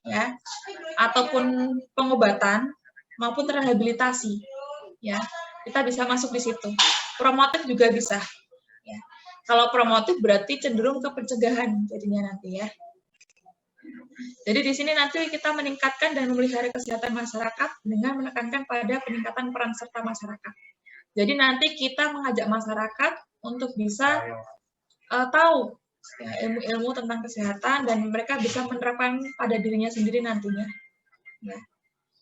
ya, ataupun pengobatan maupun rehabilitasi, ya, kita bisa masuk di situ. Promotif juga bisa. Ya. Kalau promotif berarti cenderung ke pencegahan jadinya nanti ya. Jadi di sini nanti kita meningkatkan dan memelihara kesehatan masyarakat dengan menekankan pada peningkatan peran serta masyarakat. Jadi nanti kita mengajak masyarakat untuk bisa tahu ya, ilmu-ilmu tentang kesehatan dan mereka bisa menerapkan pada dirinya sendiri nantinya. Ya.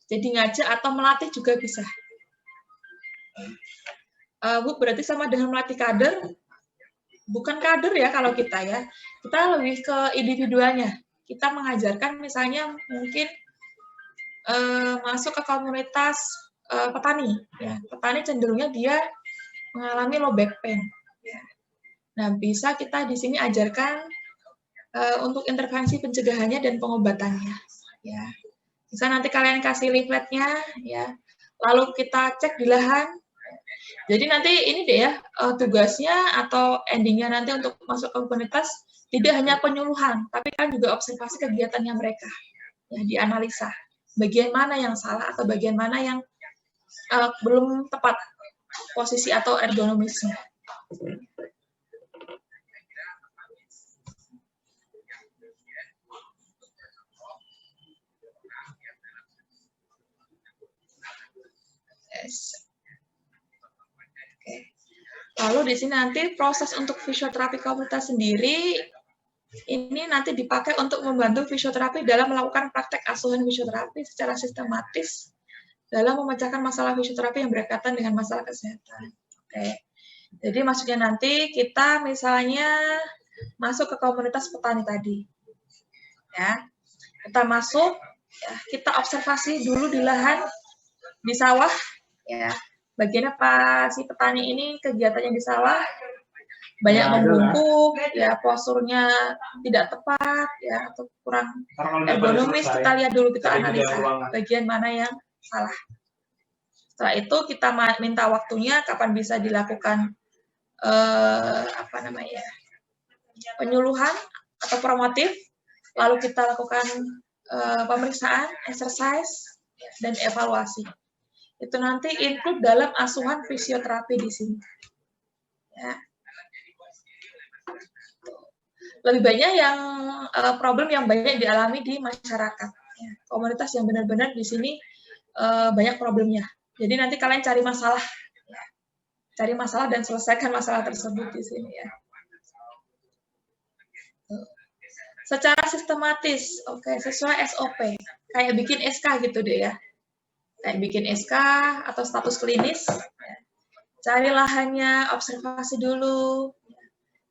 Jadi ngajak atau melatih juga bisa. Bu, berarti sama dengan melatih kader? Bukan kader ya kalau kita ya. Kita lebih ke individualnya. Kita mengajarkan misalnya mungkin masuk ke komunitas petani. Ya. Petani cenderungnya dia mengalami low back pain. Ya. Nah, bisa kita di sini ajarkan untuk intervensi pencegahannya dan pengobatannya. Ya. Bisa nanti kalian kasih leafletnya, ya. Lalu kita cek di lahan. Jadi nanti ini deh ya, tugasnya atau endingnya nanti untuk masuk ke komunitas tidak hanya penyuluhan, tapi kan juga observasi kegiatannya mereka. Ya, dianalisa. Bagian mana yang salah atau bagian mana yang belum tepat posisi atau ergonomisnya. Yes. Oke. Lalu di sini nanti proses untuk fisioterapi komunitas sendiri ini nanti dipakai untuk membantu fisioterapi dalam melakukan praktek asuhan fisioterapi secara sistematis dalam memecahkan masalah fisioterapi yang berkaitan dengan masalah kesehatan. Oke. Jadi maksudnya nanti kita misalnya masuk ke komunitas petani tadi. Ya. Kita masuk, ya, kita observasi dulu di lahan, di sawah, ya. Bagian apa si petani ini kegiatannya di sawah, banyak membungkuk, ya posturnya tidak tepat, ya atau kurang ergonomis, kita lihat dulu, kita analisa bagian mana yang salah. Setelah itu kita minta waktunya kapan bisa dilakukan penyuluhan atau promotif, lalu kita lakukan pemeriksaan, exercise, dan evaluasi. Itu nanti include dalam asuhan fisioterapi di sini. Ya. Lebih banyak yang problem yang banyak dialami di masyarakat. Ya. Komunitas yang benar-benar di sini banyak problemnya. Jadi nanti kalian cari masalah, ya. Cari masalah dan selesaikan masalah tersebut di sini ya. Secara sistematis, oke, sesuai SOP, kayak bikin SK gitu deh ya. Kayak bikin SK atau status klinis, ya. Cari lahannya, observasi dulu,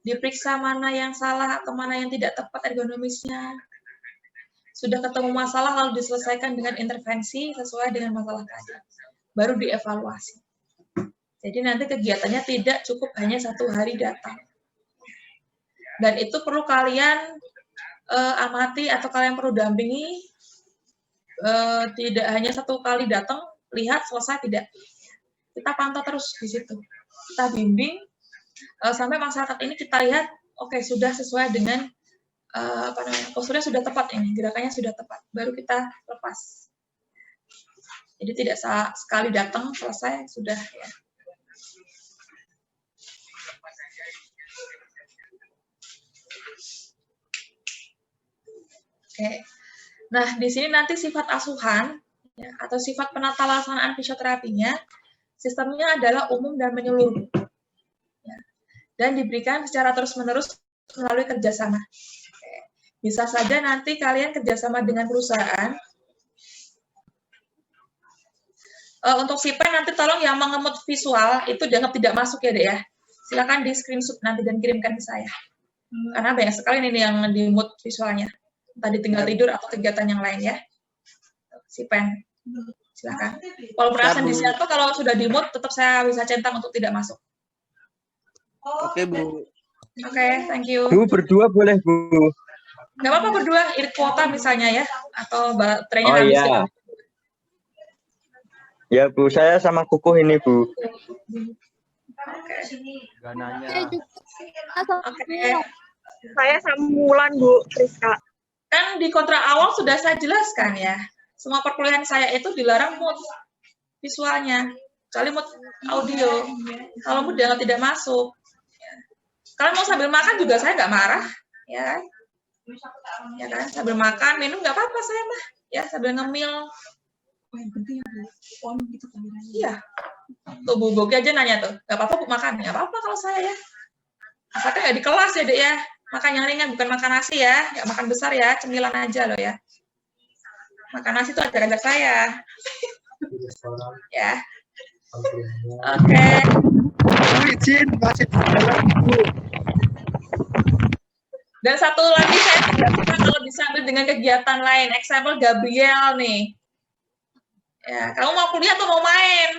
diperiksa mana yang salah atau mana yang tidak tepat ergonomisnya. Sudah ketemu masalah lalu diselesaikan dengan intervensi sesuai dengan masalah tadi. Baru dievaluasi. Jadi nanti kegiatannya tidak cukup hanya 1 hari datang. Dan itu perlu kalian amati atau kalian perlu dampingi, tidak hanya 1 kali datang, lihat, selesai, tidak. Kita pantau terus di situ. Kita bimbing, sampai masyarakat ini kita lihat, oke, sudah sesuai dengan posturnya sudah tepat ini, gerakannya sudah tepat, baru kita lepas. Jadi tidak sekali datang, selesai, sudah ya. Oke. Nah, di sini nanti sifat asuhan ya, atau sifat penata laksanaan fisioterapinya, sistemnya adalah umum dan menyeluruh. Ya. Dan diberikan secara terus-menerus melalui kerjasama. Oke. Bisa saja nanti kalian kerjasama dengan perusahaan. Untuk SIPEN nanti tolong yang mengemut visual, itu dianggap tidak masuk ya, Dek ya. Silakan di screenshot nanti dan kirimkan ke saya. Karena banyak sekali ini yang di-mute visualnya. Tadi tinggal tidur atau kegiatan yang lain ya. SIPEN. Silakan. Walaupun absen di situ, kalau sudah di-mute, tetap saya bisa centang untuk tidak masuk. Oke, Bu. Oke, thank you. Bu, berdua boleh, Bu? Nggak apa-apa berdua, irit kuota misalnya ya. Atau baterainya oh, habis. Iya. Ya, Bu. Saya sama Kukuh ini, Bu. Oke. Gananya. Oke. Saya sama Mulan, Bu Rizka. Kan di kontrak awal sudah saya jelaskan ya, semua perkuliahan saya itu dilarang mood visualnya, kecuali mood audio. Kalau mood jangan tidak masuk. Kalian mau sambil makan juga saya nggak marah, ya. Ya kan, sambil makan, minum nggak apa-apa saya mah, ya sambil ngemil. Yang penting on gitu kameranya. Iya. Tuh Bu Bogi aja nanya tuh, nggak apa-apa Bu makan? Nggak apa-apa kalau saya ya. Asalkan nggak di kelas ya Dek ya. Makan yang ringan, bukan makan nasi ya. Nggak makan besar ya, cemilan aja loh ya. Makan nasi itu ajak-ajak saya. Ya. Oke. Izin masih di dalam, Bu. Dan satu lagi saya tegaskan kalau disambil dengan kegiatan lain. Example Gabriel nih. Ya, kamu mau kuliah atau mau main?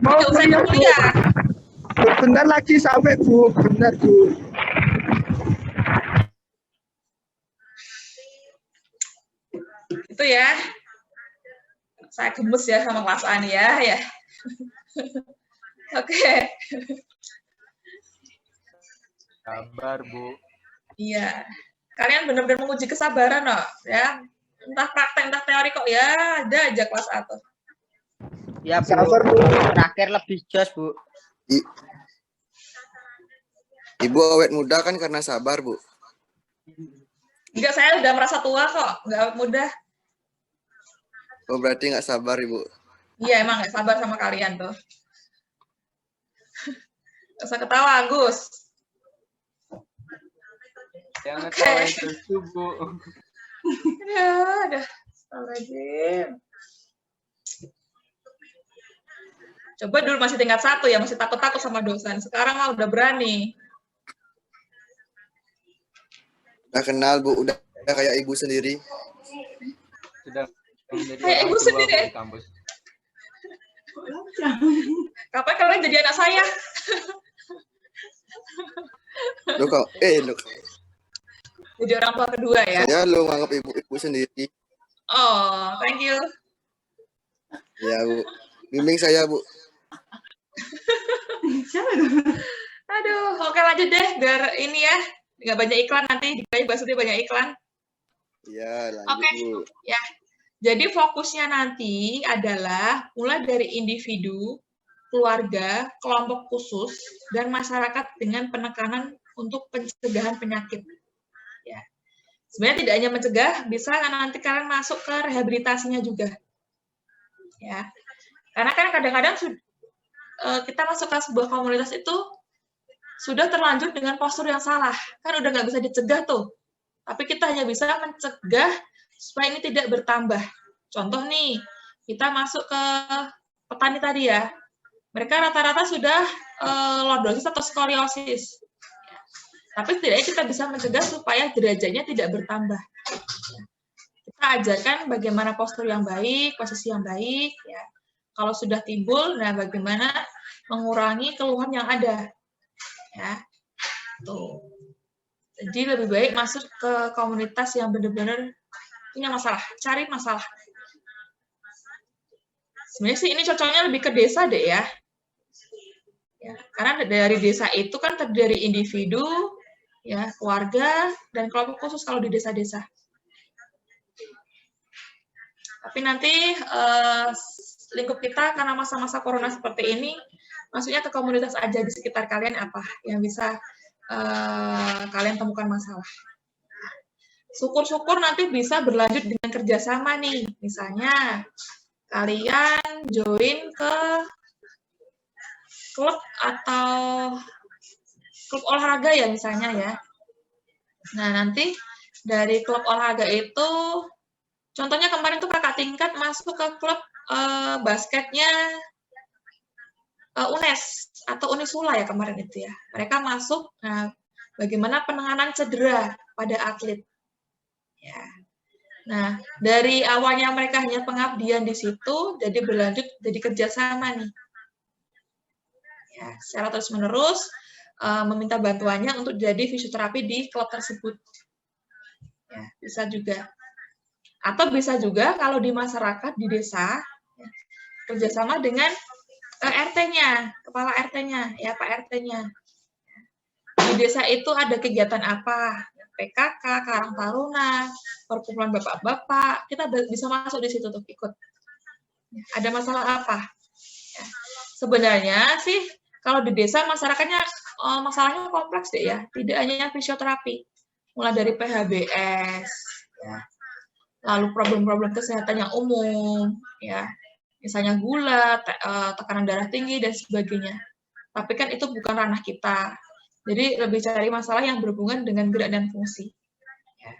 Mau Nggak usah kuliah. Bentar lagi sampai, Bu. Benar, Bu. Itu ya. Saya gemes ya sama kelas A nih ya. Oke. Sabar, Bu. Iya. Kalian benar-benar menguji kesabaran loh, ya. Entah praktek, entah teori kok ya, ada aja kelas A tuh. Ya, Bu. Sabar, Bu. Terakhir lebih jos, Bu. Ibu awet muda kan karena sabar, Bu. Enggak, saya udah merasa tua kok, nggak awet muda. Oh, berarti nggak sabar, Ibu. Iya, emang nggak sabar sama kalian tuh. Gak usah ketawa, Agus. Jangan Oke. tawain susu, Bu. Ya, udah. Astagfirullahaladzim. Coba dulu masih tingkat 1 ya, masih takut-takut sama dosen. Sekarang mah udah berani. Udah kenal, Bu. Udah kayak ibu sendiri. Sudah menjadi Kayak orang ibu tua, sendiri. Bu, di kampus. Kapan kalian jadi anak saya? Lu kok, lu. Jadi orang tua kedua ya? Saya lu nganggap ibu sendiri. Oh, thank you. Ya, Bu. Bimbing saya, Bu. Aduh, oke lanjut deh, biar ini ya, nggak banyak iklan nanti, dikasih bahasanya banyak iklan. Ya, lanjut, Oke. Bu. Ya, jadi fokusnya nanti adalah mulai dari individu, keluarga, kelompok khusus, dan masyarakat dengan penekanan untuk pencegahan penyakit. Ya. Sebenarnya tidak hanya mencegah, bisa nanti kalian masuk ke rehabilitasinya juga. Ya. Karena kan kadang-kadang kita masuk ke sebuah komunitas itu sudah terlanjur dengan postur yang salah. Kan udah nggak bisa dicegah tuh. Tapi kita hanya bisa mencegah supaya ini tidak bertambah. Contoh nih, kita masuk ke petani tadi ya. Mereka rata-rata sudah lordosis atau skoliosis. Tapi setidaknya kita bisa mencegah supaya derajatnya tidak bertambah. Kita ajarkan bagaimana postur yang baik, posisi yang baik. Ya. Kalau sudah timbul, nah bagaimana mengurangi keluhan yang ada. Ya. Tuh. Jadi lebih baik masuk ke komunitas yang benar-benar punya masalah, cari masalah. Sebenarnya sih ini cocoknya lebih ke desa deh ya. Ya, karena dari desa itu kan terdiri dari individu, ya, keluarga, dan kelompok khusus kalau di desa-desa. Tapi nanti lingkup kita karena masa-masa corona seperti ini, maksudnya ke komunitas aja di sekitar kalian apa yang bisa kalian temukan masalah. Syukur-syukur nanti bisa berlanjut dengan kerjasama nih. Misalnya kalian join ke klub atau klub olahraga ya misalnya ya. Nah nanti dari klub olahraga itu, contohnya kemarin tuh kakak tingkat masuk ke klub basketnya UNES atau Unisula ya kemarin itu ya. Mereka masuk, nah, bagaimana penanganan cedera pada atlet. Ya. Nah, dari awalnya mereka hanya pengabdian di situ, jadi berlanjut jadi kerjasama nih. Ya, secara terus-menerus meminta bantuannya untuk jadi fisioterapi di klub tersebut. Ya, bisa juga. Atau bisa juga kalau di masyarakat, di desa, ya, kerjasama dengan RT-nya, kepala RT-nya, ya Pak RT-nya. Di desa itu ada kegiatan apa? PKK, Karang Taruna, perkumpulan bapak-bapak, kita bisa masuk di situ untuk ikut. Ada masalah apa? Ya. Sebenarnya sih kalau di desa masyarakatnya masalahnya kompleks deh ya, tidak hanya fisioterapi, mulai dari PHBS, ya. Lalu problem-problem kesehatan yang umum, ya, misalnya gula, tekanan darah tinggi dan sebagainya. Tapi kan itu bukan ranah kita, jadi lebih cari masalah yang berhubungan dengan gerak dan fungsi. Ya.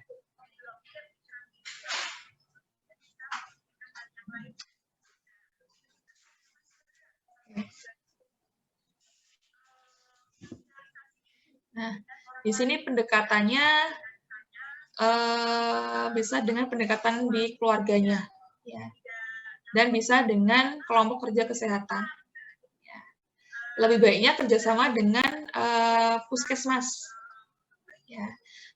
Nah, di sini pendekatannya bisa dengan pendekatan di keluarganya, ya, dan bisa dengan kelompok kerja kesehatan. Ya. Lebih baiknya kerjasama dengan puskesmas. Ya.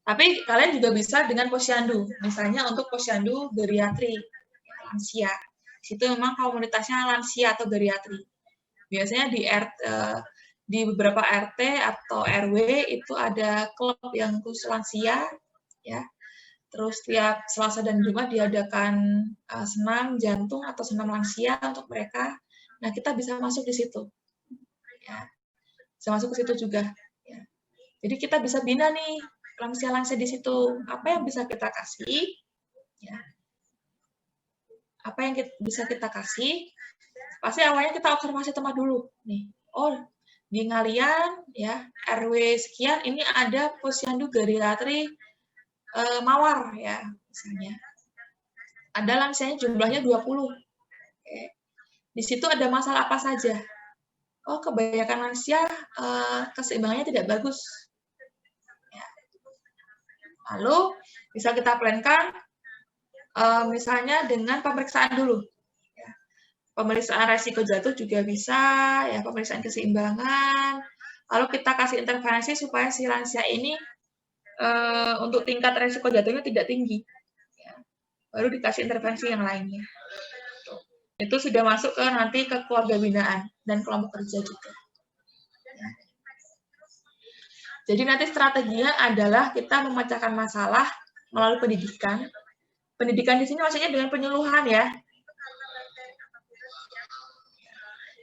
Tapi kalian juga bisa dengan posyandu, misalnya untuk posyandu geriatri, ya, lansia. Di situ memang komunitasnya lansia atau geriatri. Biasanya di beberapa RT atau RW itu ada klub yang khusus lansia, ya. Terus tiap Selasa dan Jumat diadakan senam jantung atau senam lansia untuk mereka. Nah, kita bisa masuk di situ, ya. Bisa masuk ke situ juga. Ya. Jadi kita bisa bina nih lansia-lansia di situ. Apa yang bisa kita kasih? Ya. Apa yang bisa kita kasih? Pasti awalnya kita observasi tempat dulu, nih. Oh, di Ngalian, ya, RW sekian, ini ada posyandu geriatri Mawar, ya, misalnya. Ada lansianya jumlahnya 20. Oke. Di situ ada masalah apa saja? Oh, kebanyakan lansia keseimbangannya tidak bagus. Ya. Lalu, bisa kita plankan, misalnya dengan pemeriksaan dulu. Pemeriksaan resiko jatuh juga bisa, ya, pemeriksaan keseimbangan. Lalu kita kasih intervensi supaya si lansia ini untuk tingkat resiko jatuhnya tidak tinggi. Ya. Baru dikasih intervensi yang lainnya. Itu sudah masuk ke nanti ke keluarga binaan dan kelompok kerja juga. Ya. Jadi nanti strateginya adalah kita memecahkan masalah melalui pendidikan. Pendidikan di sini maksudnya dengan penyuluhan, ya.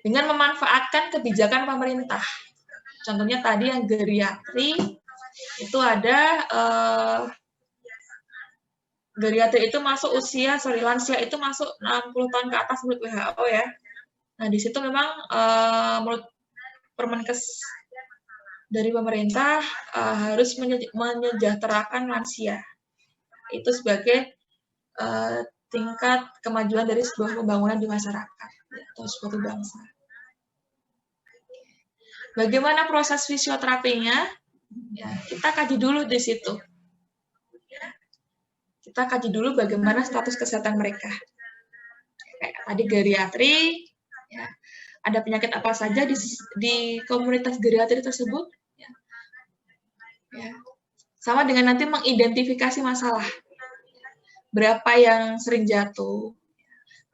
Dengan memanfaatkan kebijakan pemerintah. Contohnya tadi yang geriatri, itu ada geriatri itu masuk lansia itu masuk 60 tahun ke atas menurut WHO, ya. Nah, di situ memang menurut Permenkes dari pemerintah harus menyejahterakan lansia. Itu sebagai tingkat kemajuan dari sebuah pembangunan di masyarakat atau suatu bangsa. Bagaimana proses fisioterapinya? Ya, kita kaji dulu di situ. Ya, kita kaji dulu bagaimana status kesehatan mereka. Kayak tadi geriatri, ya, ada penyakit apa saja di komunitas geriatri tersebut. Ya. Ya. Sama dengan nanti mengidentifikasi masalah. Berapa yang sering jatuh,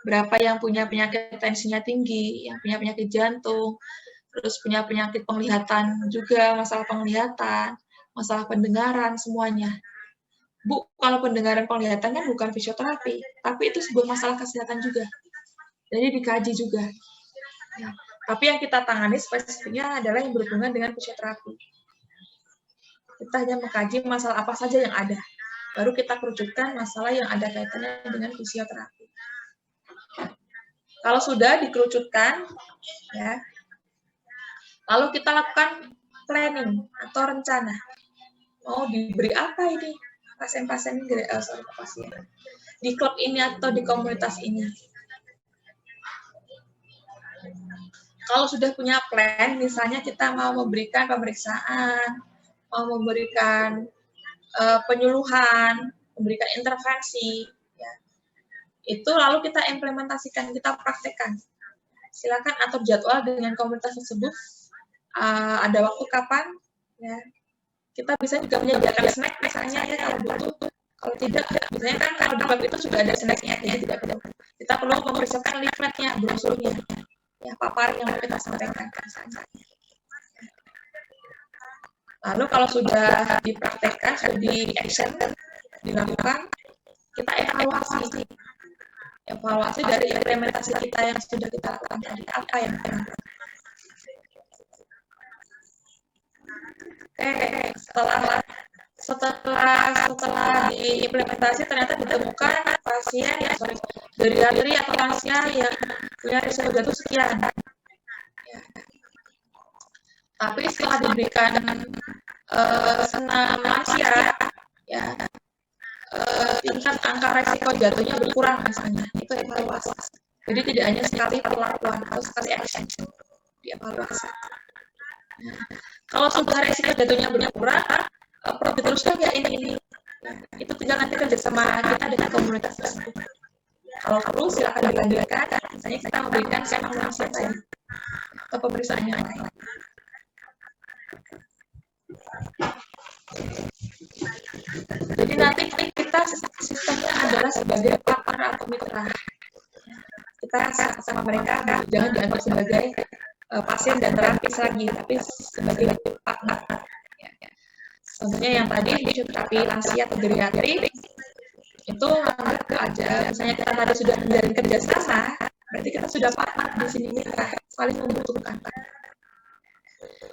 berapa yang punya penyakit tensinya tinggi, yang punya penyakit jantung, terus punya penyakit penglihatan juga, masalah penglihatan, masalah pendengaran, semuanya. Bu, kalau pendengaran penglihatan kan bukan fisioterapi, tapi itu sebuah masalah kesehatan juga. Jadi dikaji juga. Ya. Tapi yang kita tangani spesifiknya adalah yang berhubungan dengan fisioterapi. Kita hanya mengkaji masalah apa saja yang ada. Baru kita kerucutkan masalah yang ada kaitannya dengan fisioterapi. Kalau sudah dikerucutkan, ya, lalu kita lakukan planning atau rencana. Mau diberi apa ini pasien-pasien di klub ini atau di komunitas ini. Kalau sudah punya plan, misalnya kita mau memberikan pemeriksaan, mau memberikan penyuluhan, memberikan intervensi, ya. Itu lalu kita implementasikan, kita praktekkan. Silakan atur jadwal dengan komunitas tersebut. Ada waktu kapan, ya. Kita bisa juga menyediakan snack misalnya, ya, kalau butuh. Kalau tidak, biasanya kan kalau di klub itu sudah ada snacknya, jadi tidak perlu. Kita perlu mempersiapkan leafletnya, brosurnya, ya, paparan yang mau kita sampaikan. Lalu kalau sudah dipraktekkan, sudah di-action, dilakukan, kita evaluasi. Evaluasi dari implementasi kita yang sudah kita lakukan tadi, apa yang kurang. Setelah diimplementasi ternyata ditemukan pasien geriatri atau lansia yang punya risiko jatuh sekian. Ya. Tapi setelah diberikan senam lansia, ya tingkat angka risiko jatuhnya berkurang misalnya, itu evaluasi. Jadi tidak hanya sekali perlakuan atau sekali action, dievaluasi. Nah, kalau sudah risiko jatuhnya berkurang, perlu diteruskan ya ini. Nah, itu tinggal nanti kerjasama kita dengan komunitas tersebut. Kalau perlu silakan dilanjutkan, misalnya kita memberikan senam lansia tadi atau pemeriksaan yang lain. Jadi nanti kita sistemnya adalah sebagai partner atau mitra. Kita sama mereka jangan dianggap sebagai pasien dan terapis lagi, tapi sebagai partner. Contohnya yang tadi fisioterapi lansia atau geriatri itu anggap aja, misalnya kita tadi sudah menjalin kerjasama, berarti kita sudah partner di sini mitra, saling membutuhkan.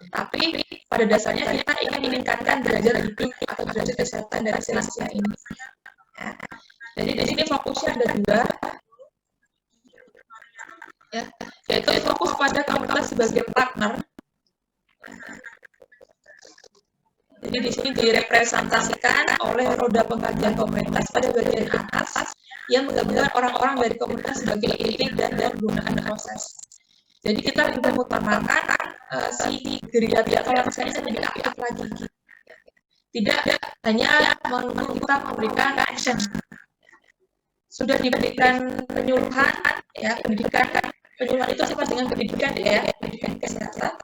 Tapi pada dasarnya kita ingin meningkatkan derajat hidup atau derajat kesehatan dari si lansia ini. Ya. Jadi di sini fokusnya ada dua, ya, yaitu fokus pada komunitas sebagai partner. Jadi di sini direpresentasikan oleh roda pengkajian komunitas pada bagian atas yang menggabungkan orang-orang dari komunitas sebagai inti dan penggunaan proses. Jadi kita mengutamakan si geriatri atau lansia ini menjadi aktif lagi. Tidak hanya kita memberikan action. Sudah diberikan penyuluhan, ya penyuluhan itu sama dengan pendidikan ya, pendidikan kesehatan.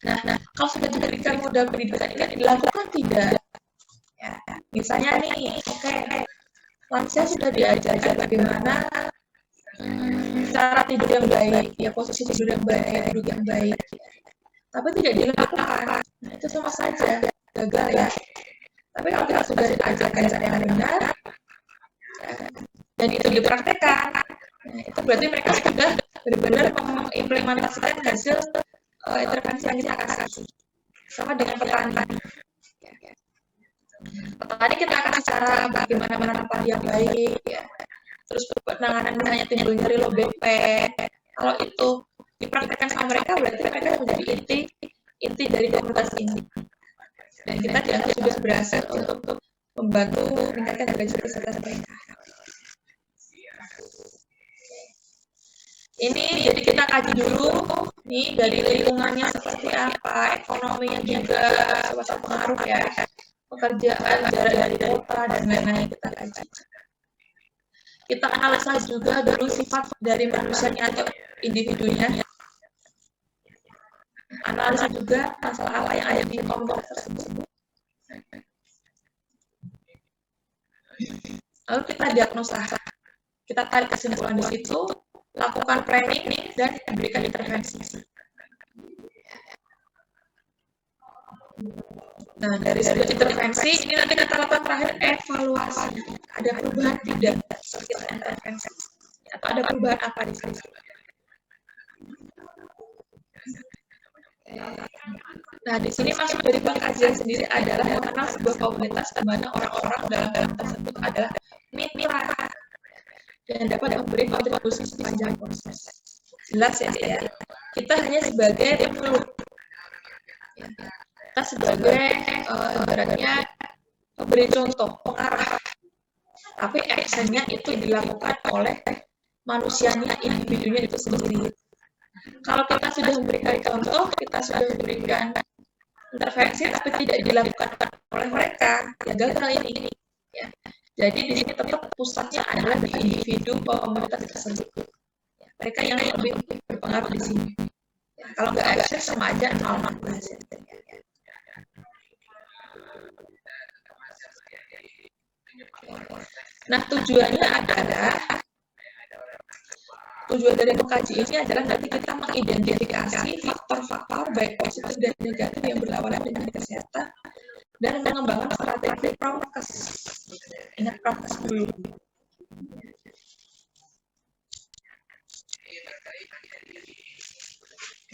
Nah, kalau sudah diberikan modal pendidikan ini dilakukan tidak? Ya, misalnya nih, lansia sudah diajarkan bagaimana cara tidur yang baik, ya posisi tidur yang baik, duduk yang baik, tapi tidak dilakukan, nah, itu sama saja gagal ya. Tapi kalau kita sudah diajarkan cara yang benar dan itu dipraktekkan, nah, itu berarti mereka sudah benar-benar mengimplementasikan hasil intervensi yang kita kasih. Sama dengan petani. Petani kita akan cara bagaimana menanam padi yang baik, ya. Terus penanganan misalnya timbul nyeri low back pain. Kalau itu dipraktekkan sama mereka, berarti mereka menjadi inti dari komunitas ini. Dan kita dianggap sudah berhasil untuk membantu meningkatkan derajat kesehatan mereka. Ini jadi kita kaji dulu nih dari lingkungannya seperti apa, ekonominya juga suatu pengaruh ya, pekerjaan, jarak dari kota dan lain-lain kita kaji. Kita analisa juga dulu sifat dari manusianya atau individunya. Analisa juga masalah apa yang ada di komunitas tersebut. Lalu kita diagnosa, kita tarik kesimpulan di situ, lakukan planning dan berikan intervensi. Nah, dari sebuah intervensi, ini nanti kita lakukan terakhir evaluasi. Ada perubahan tidak setelah intervensi? Atau ada perubahan apa di sini? Nah, di sini masuk dari pengkajian sendiri adalah mengenal sebuah komunitas di mana orang-orang dalam tersebut adalah mitra dan dapat memberi kontribusi sepanjang proses. Jelas ya, kita hanya sebagai penyuluh. Kita sebagai ibaratnya memberi contoh, pengarah. Tapi actionnya itu dilakukan oleh manusianya, individunya itu sendiri. Kalau kita sudah memberikan contoh, kita sudah memberikan intervensi, tapi tidak dilakukan oleh mereka, ya gagal ini. Ya. Jadi di sini tetap pusatnya adalah di individu komunitas tersebut. Ya, mereka yang lebih berpengaruh di sini. Ya, kalau nggak action sama aja nol hasil. Nah, tujuannya adalah tujuan dari mengkaji ini adalah nanti kita mengidentifikasi faktor-faktor baik positif dan negatif yang berlawanan dengan kesehatan dan mengembangkan strategi prokes. Ingat prokes dulu.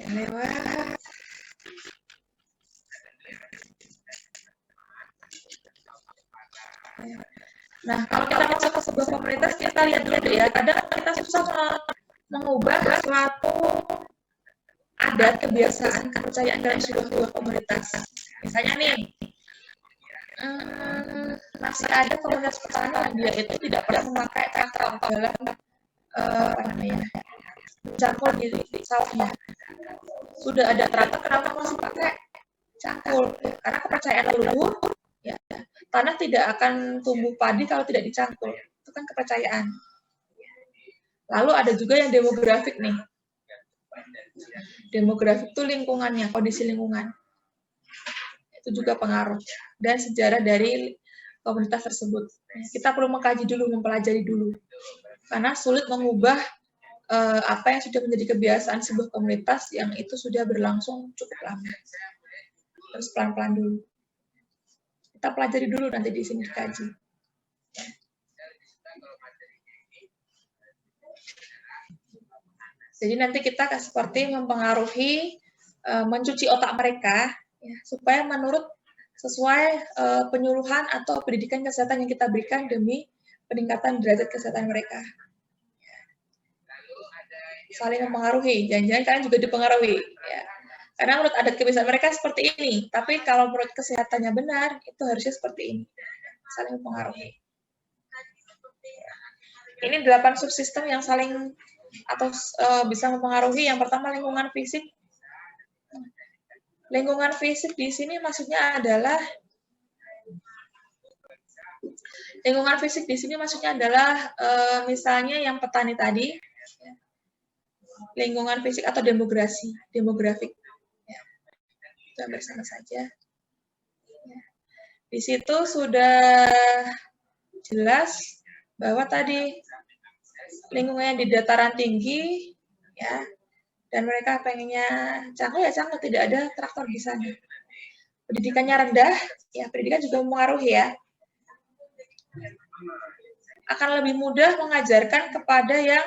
Lewat. Nah, kalau kita masuk ke sebuah komunitas, kita lihat dulu ya, kadang kita susah mengubah suatu adat, kebiasaan, kepercayaan dalam sebuah komunitas. Misalnya nih, masih ada komunitas petani yang dia itu tidak pernah memakai traktor dalam cangkul di sawahnya. Sudah ada traktor, kenapa masih pakai cangkul? Karena kepercayaan leluhur, ya, tanah tidak akan tumbuh padi kalau tidak dicangkul. Itu kan kepercayaan. Lalu ada juga yang demografik nih. Demografik itu lingkungannya, kondisi lingkungan. Itu juga pengaruh. Dan sejarah dari komunitas tersebut. Kita perlu mengkaji dulu, mempelajari dulu. Karena sulit mengubah apa yang sudah menjadi kebiasaan sebuah komunitas yang itu sudah berlangsung cukup lama. Terus pelan-pelan dulu. Kita pelajari dulu, nanti di sini dikaji. Jadi nanti kita seperti mempengaruhi, mencuci otak mereka, ya, supaya menurut sesuai penyuluhan atau pendidikan kesehatan yang kita berikan demi peningkatan derajat kesehatan mereka. Saling mempengaruhi, jangan-jangan kalian juga dipengaruhi. Ya. Karena menurut adat kebiasaan mereka seperti ini, tapi kalau menurut kesehatannya benar, itu harusnya seperti ini. Saling mempengaruhi. Ini 8 subsistem yang saling atau bisa mempengaruhi. Yang pertama lingkungan fisik. Lingkungan fisik di sini maksudnya adalah misalnya yang petani tadi, lingkungan fisik atau demografik. Ya. Itu hampir sama saja. Ya. Di situ sudah jelas bahwa tadi lingkungannya di dataran tinggi, ya, dan mereka pengennya cangkul, ya cangkul, tidak ada traktor di sana. Pendidikannya rendah, ya pendidikan juga mempengaruhi ya. Akan lebih mudah mengajarkan kepada yang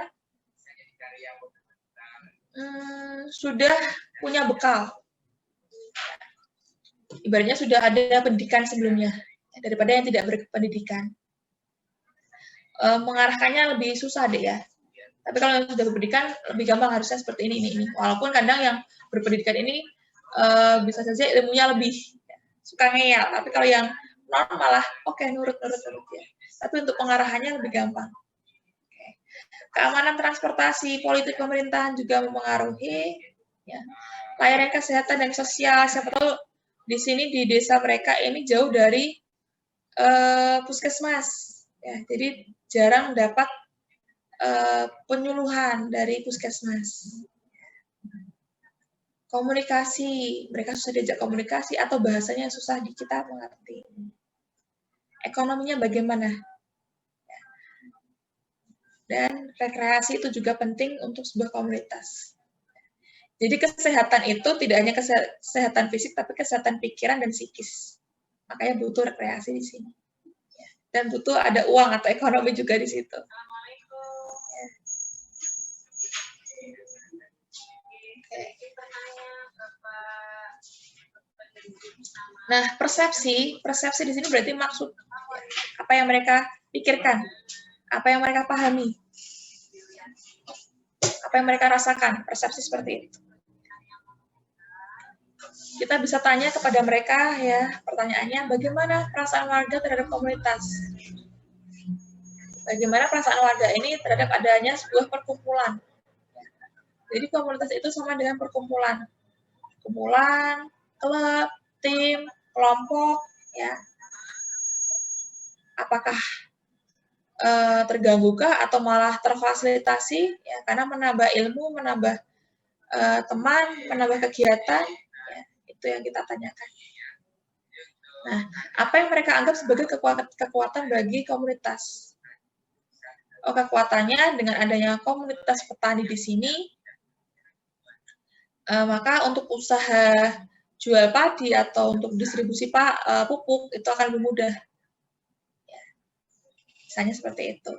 sudah punya bekal. Ibaratnya sudah ada pendidikan sebelumnya, daripada yang tidak berpendidikan. Mengarahkannya lebih susah deh ya. Tapi kalau yang sudah berpendidikan lebih gampang, harusnya seperti ini. Walaupun kadang yang berpendidikan ini bisa saja ilmunya lebih suka ngeyel. Tapi kalau yang non malah oke, nurut ya. Tapi untuk pengarahannya lebih gampang. Okay. Keamanan transportasi, politik pemerintahan juga mempengaruhi. Ya. Layanan kesehatan dan sosial, siapa tahu di sini di desa mereka ini jauh dari puskesmas. Ya, jadi jarang dapat penyuluhan dari puskesmas. Komunikasi, mereka susah diajak komunikasi atau bahasanya susah di kita mengerti. Ekonominya bagaimana? Dan rekreasi itu juga penting untuk sebuah komunitas. Jadi kesehatan itu tidak hanya kesehatan fisik, tapi kesehatan pikiran dan psikis. Makanya butuh rekreasi di sini. Dan butuh ada uang atau ekonomi juga di situ. Nah, persepsi di sini berarti maksud apa yang mereka pikirkan, apa yang mereka pahami, apa yang mereka rasakan, persepsi seperti itu. Kita bisa tanya kepada mereka ya, pertanyaannya bagaimana perasaan warga terhadap komunitas? Bagaimana perasaan warga ini terhadap adanya sebuah perkumpulan? Jadi komunitas itu sama dengan perkumpulan. Kumpulan, klub, tim, kelompok, ya. Apakah terganggu-kah atau malah terfasilitasi? Ya, karena menambah ilmu, menambah teman, menambah kegiatan, ya, itu yang kita tanyakan. Nah, apa yang mereka anggap sebagai kekuatan bagi komunitas? kekuatannya dengan adanya komunitas petani di sini, maka untuk usaha jual padi atau untuk distribusi pupuk itu akan lebih mudah. Misalnya seperti itu.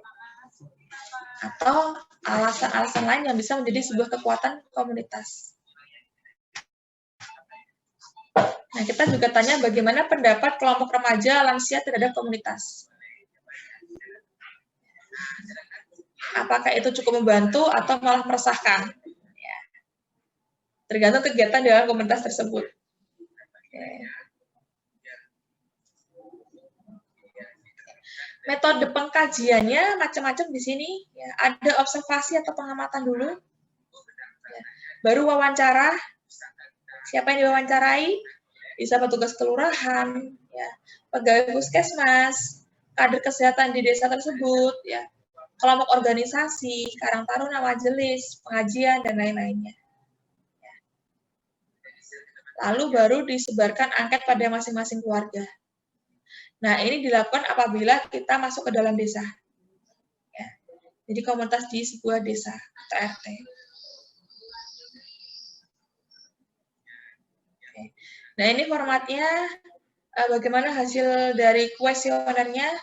Atau alasan-alasan lain yang bisa menjadi sebuah kekuatan komunitas. Nah, kita juga tanya bagaimana pendapat kelompok remaja lansia terhadap komunitas. Apakah itu cukup membantu atau malah meresahkan? Ya. Tergantung kegiatan dalam komunitas tersebut. Oke. Metode pengkajiannya macam-macam di sini. Ya, ada observasi atau pengamatan dulu. Ya. Baru wawancara. Siapa yang diwawancarai? Bisa petugas kelurahan, ya, pegawai puskesmas, kader kesehatan di desa tersebut, ya, kelompok organisasi, karang taruna, majelis, pengajian, dan lain-lainnya. Ya. Lalu baru disebarkan angket pada masing-masing keluarga. Nah, ini dilakukan apabila kita masuk ke dalam desa. Ya. Jadi komunitas di sebuah desa atau RT. Oke. Nah, ini formatnya, bagaimana hasil dari kuesionernya,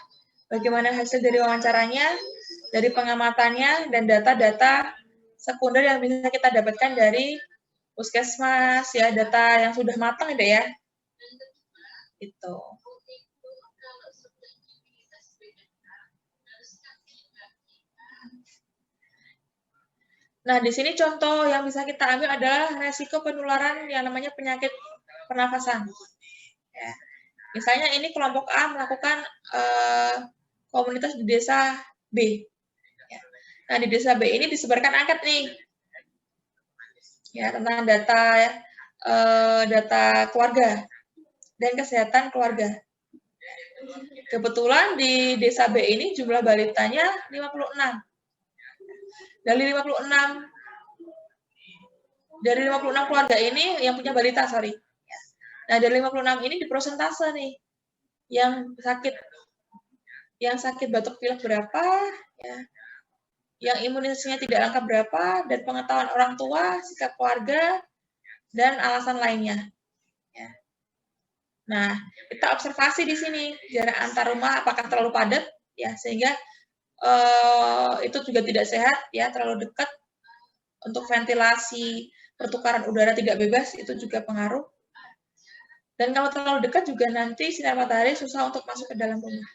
bagaimana hasil dari wawancaranya, dari pengamatannya, dan data-data sekunder yang bisa kita dapatkan dari puskesmas, ya, data yang sudah matang ya. Itu. Nah, di sini contoh yang bisa kita ambil adalah resiko penularan yang namanya penyakit pernafasan. Ya. Misalnya ini kelompok A melakukan komunitas di desa B. Ya. Nah, di desa B ini disebarkan angket nih, ya, tentang data keluarga dan kesehatan keluarga. Kebetulan di desa B ini jumlah balitanya 56. Dari 56 keluarga ini yang punya balita, sorry. Nah, dari 56 ini di prosentase nih, yang sakit batuk pilek berapa, ya, yang imunisasinya tidak lengkap berapa, dan pengetahuan orang tua, sikap keluarga, dan alasan lainnya. Ya. Nah, kita observasi di sini jarak antar rumah apakah terlalu padat, ya, sehingga itu juga tidak sehat, ya, terlalu dekat. Untuk ventilasi, pertukaran udara tidak bebas, itu juga pengaruh. Dan kalau terlalu dekat juga nanti sinar matahari susah untuk masuk ke dalam rumah.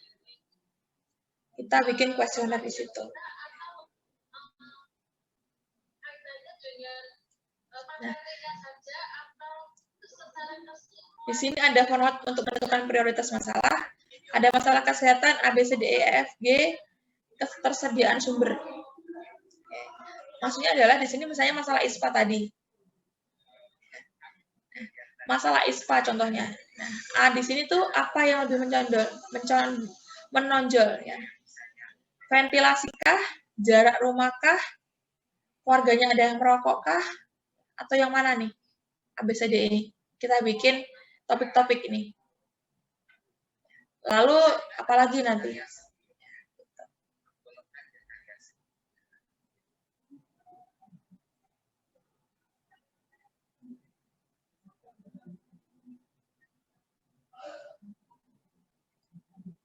Kita bikin kuesioner di situ. Nah, di sini ada format untuk menentukan prioritas masalah. Ada masalah kesehatan A, B, C, D, E, F, G, ketersediaan sumber. Maksudnya adalah di sini misalnya masalah ISPA tadi. Masalah ISPA contohnya. Nah, A di sini tuh apa yang lebih menonjol ya. Ventilasikah, jarak rumahkah, keluarganya ada yang merokokkah, atau yang mana nih? ABCD ini. Kita bikin topik-topik ini. Lalu apalagi nanti?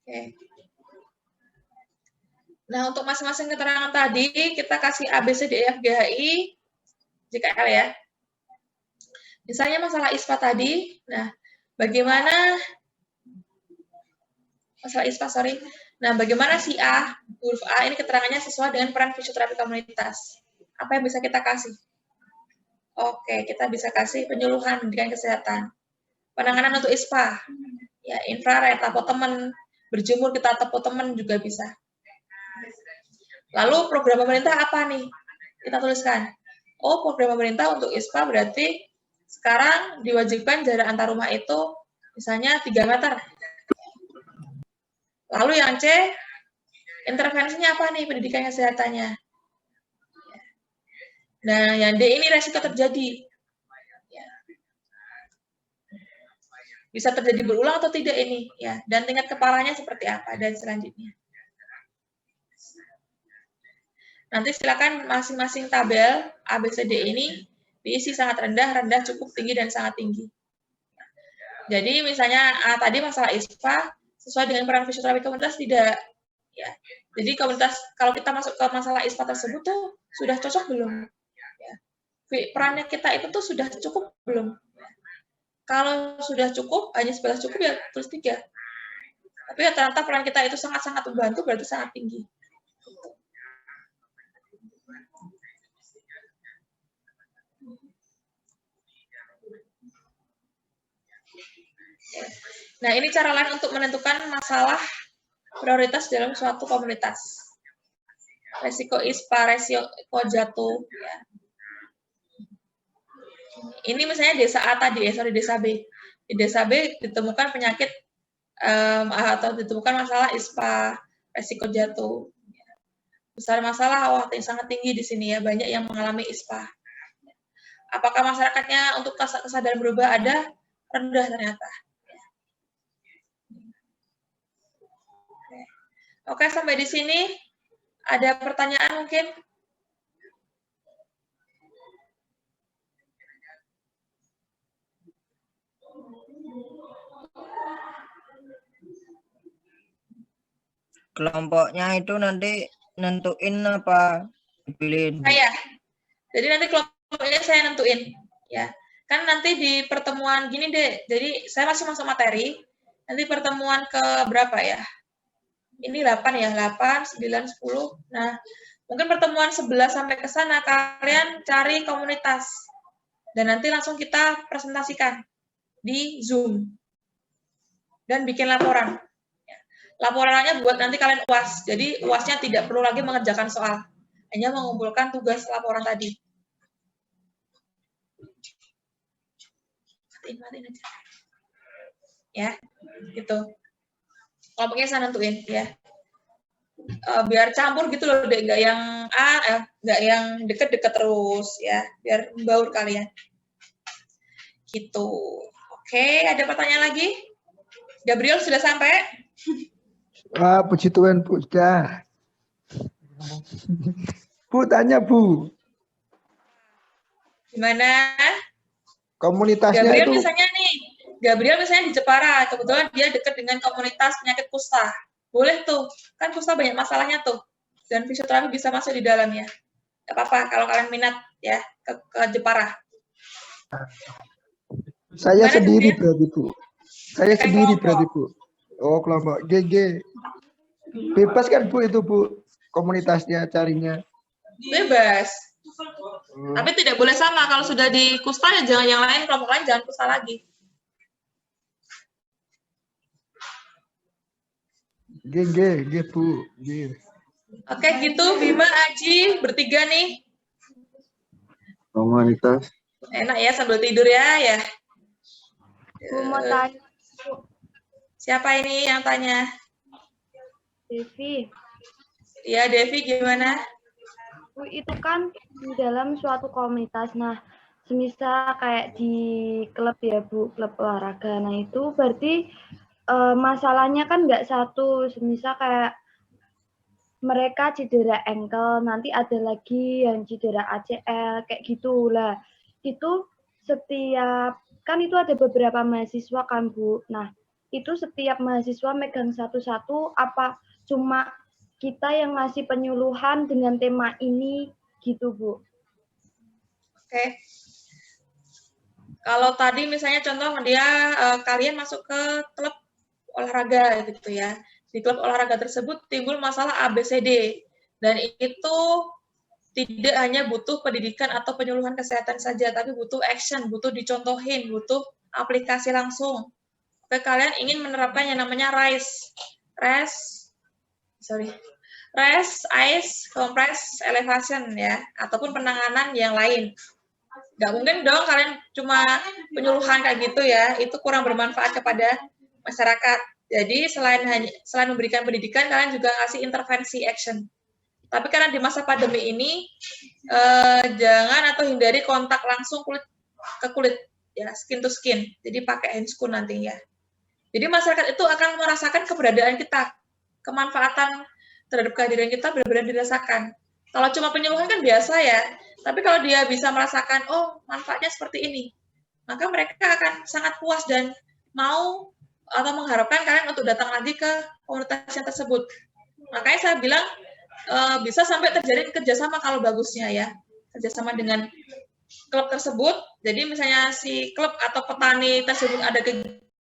Oke. Nah, untuk masing-masing keterangan tadi, kita kasih A, B, C, D, E, F, G, H, I, JKL ya. Misalnya masalah ISPA tadi, nah, bagaimana, masalah ISPA, sorry. Nah, bagaimana si A, huruf A, ini keterangannya sesuai dengan peran fisioterapi komunitas. Apa yang bisa kita kasih? Oke, kita bisa kasih penyuluhan pendidikan kesehatan. Penanganan untuk ISPA, ya, infrared, tapotemen, berjemur kita tapotemen juga bisa. Lalu program pemerintah apa nih? Kita tuliskan. Oh, program pemerintah untuk ISPA berarti sekarang diwajibkan jarak antar rumah itu misalnya 3 meter. Lalu yang C, intervensinya apa nih pendidikan kesehatannya? Nah, yang D ini resiko terjadi. Bisa terjadi berulang atau tidak ini, ya, dan tingkat kepalanya seperti apa, dan selanjutnya. Nanti silakan masing-masing tabel ABCD ini diisi sangat rendah, rendah, cukup, tinggi, dan sangat tinggi. Jadi misalnya tadi masalah ISPA sesuai dengan peran fisioterapi komunitas tidak. Ya. Jadi komunitas kalau kita masuk ke masalah ISPA tersebut tuh sudah cocok belum? Ya. Perannya kita itu tuh sudah cukup belum? Kalau sudah cukup, hanya 11 cukup ya tulis 3. Tapi ya ternyata peran kita itu sangat-sangat membantu, berarti sangat tinggi. Nah, ini cara lain untuk menentukan masalah prioritas dalam suatu komunitas. Resiko ISPA, resiko jatuh. Ya. Ini misalnya desa A tadi, desa B. Di desa B ditemukan penyakit atau ditemukan masalah ISPA, resiko jatuh. Besar masalah, sangat tinggi di sini ya, banyak yang mengalami ISPA. Apakah masyarakatnya untuk kesadaran berubah ada? Rendah ternyata. Oke, sampai di sini. Ada pertanyaan mungkin? Kelompoknya itu nanti nentuin apa dipilihin? Saya. Jadi nanti kelompoknya saya nentuin. Ya. Kan nanti di pertemuan gini deh. Jadi saya masih masuk materi. Nanti pertemuan ke berapa ya? Ini 8 ya, 8, 9, 10. Nah, mungkin pertemuan 11 sampai ke sana kalian cari komunitas. Dan nanti langsung kita presentasikan di Zoom. Dan bikin laporan. Laporannya buat nanti kalian UAS. Jadi UASnya tidak perlu lagi mengerjakan soal. Hanya mengumpulkan tugas laporan tadi. Matiin aja. Ya, gitu. Kelompoknya saya nentuin ya. Biar campur gitu loh, deh, nggak yang nggak yang deket-deket terus ya, biar membaur kalian. Gitu. Oke, ada pertanyaan lagi? Gabriel sudah sampai? Wah, puji Tuhan, Bu. Sudah. Bu, tanya, Bu. Gimana? Komunitasnya Gabriel itu... Gabriel misalnya di Jepara, kebetulan dia dekat dengan komunitas penyakit kusta. Boleh tuh, kan kusta banyak masalahnya tuh. Dan fisioterapi bisa masuk di dalamnya. Gak apa-apa kalau kalian minat ya ke Jepara. Saya Gimana, sendiri Gabriel? berarti, Bu. Saya Kayak sendiri kelompok. berarti, Bu. Oh, kelompok. GG. Bebas kan, Bu, itu, Bu? Komunitasnya carinya. Bebas. Tapi tidak boleh sama. Kalau sudah di kusta ya jangan yang lain, kelompok lain jangan kusta lagi. GG, Bu. G. Oke, gitu. Bima, Aji, bertiga nih. Komunitas. Enak ya sambil tidur ya. Bu mau tanya, Siapa ini yang tanya? Devi. Ya, Devi gimana? Bu, itu kan di dalam suatu komunitas. Nah, semisal kayak di klub ya, Bu, klub olahraga. Nah, itu berarti masalahnya kan nggak satu. Semisal kayak mereka cedera ankle, nanti ada lagi yang cedera ACL, kayak gitu lah. Itu setiap, kan itu ada beberapa mahasiswa kan, Bu. Nah, itu setiap mahasiswa megang satu-satu, apa cuma kita yang ngasih penyuluhan dengan tema ini, gitu, Bu? Oke. Kalau tadi misalnya contoh dia kalian masuk ke klub olahraga gitu ya. Di klub olahraga tersebut timbul masalah ABCD dan itu tidak hanya butuh pendidikan atau penyuluhan kesehatan saja, tapi butuh action, butuh dicontohin, butuh aplikasi langsung. Oke, kalian ingin menerapkan yang namanya rest, ice, compress, elevation ya, ataupun penanganan yang lain. Nggak mungkin dong kalian cuma penyuluhan kayak gitu ya, itu kurang bermanfaat kepada masyarakat. Jadi selain memberikan pendidikan, kalian juga ngasih intervensi action. Tapi karena di masa pandemi ini, jangan atau hindari kontak langsung kulit ke kulit, ya skin to skin. Jadi pakai handscoon nanti ya. Jadi masyarakat itu akan merasakan keberadaan kita, kemanfaatan terhadap kehadiran kita benar-benar dirasakan. Kalau cuma penyuluhan kan biasa ya, tapi kalau dia bisa merasakan, oh manfaatnya seperti ini, maka mereka akan sangat puas dan mau atau mengharapkan kalian untuk datang lagi ke komunitas yang tersebut. Makanya saya bilang bisa sampai terjadi kerjasama kalau bagusnya ya, kerjasama dengan klub tersebut. Jadi misalnya si klub atau petani tersebut ada